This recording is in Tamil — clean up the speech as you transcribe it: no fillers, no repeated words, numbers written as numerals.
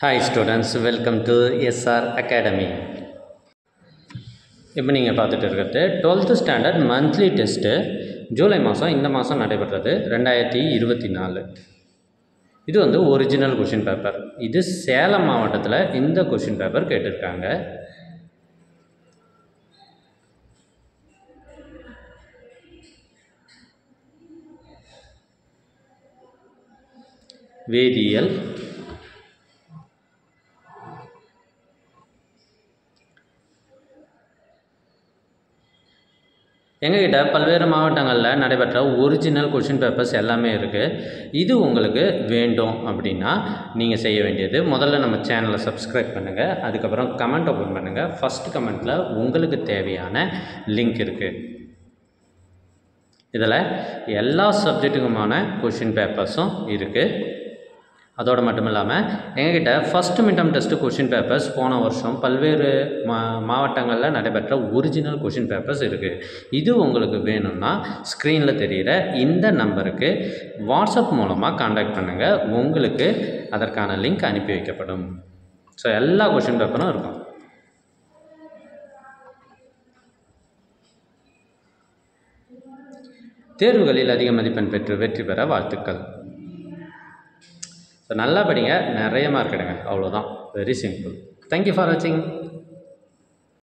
Hi students, welcome to SR Academy. இப்போ நீங்கள் பார்த்துட்டு இருக்கிறது 12th standard monthly test July மாதம் இந்த மாதம் நடைபெற்றது 2024. இது வந்து ஒரிஜினல் கொஷின் பேப்பர். இது சேலம் மாவட்டத்தில் இந்த கொஷின் பேப்பர் கேட்டிருக்காங்க. வேதியியல், எங்ககிட்ட பல்வேறு மாவட்டங்களில் நடைபெற்ற ஒரிஜினல் கொஷின் பேப்பர்ஸ் எல்லாமே இருக்குது. இது உங்களுக்கு வேண்டும் அப்படின்னா நீங்கள் செய்ய வேண்டியது, முதல்ல நம்ம சேனலை சப்ஸ்கிரைப் பண்ணுங்கள், அதுக்கப்புறம் கமெண்ட் ஓப்பன் பண்ணுங்கள். ஃபஸ்ட் கமெண்ட்டில் உங்களுக்கு தேவையான லிங்க் இருக்குது. இதில் எல்லா சப்ஜெக்ட்டுக்குமான கொஷின் பேப்பர்ஸும் இருக்குது. அதோடு மட்டும் இல்லாமல் எங்ககிட்ட first midterm test question papers போன வருஷம் பல்வேறு மாவட்டங்களில் நடைபெற்ற ஒரிஜினல் கொஷின் பேப்பர்ஸ் இருக்குது. இது உங்களுக்கு வேணும்னா ஸ்க்ரீனில் தெரிகிற இந்த நம்பருக்கு வாட்ஸ்அப் மூலமாக காண்டாக்ட் பண்ணுங்கள். உங்களுக்கு அதற்கான லிங்க் அனுப்பி வைக்கப்படும். ஸோ எல்லா கொஷின் பேப்பரும் இருக்கும். தேர்வுகளில் அதிக மதிப்பெண் பெற்று வெற்றி பெற வாழ்த்துக்கள். ஸோ நல்லா படிங்க, நிறைய மார்க் எடுங்க, அவ்வளோதான். Very simple. தேங்க்யூ ஃபார் வாட்சிங்.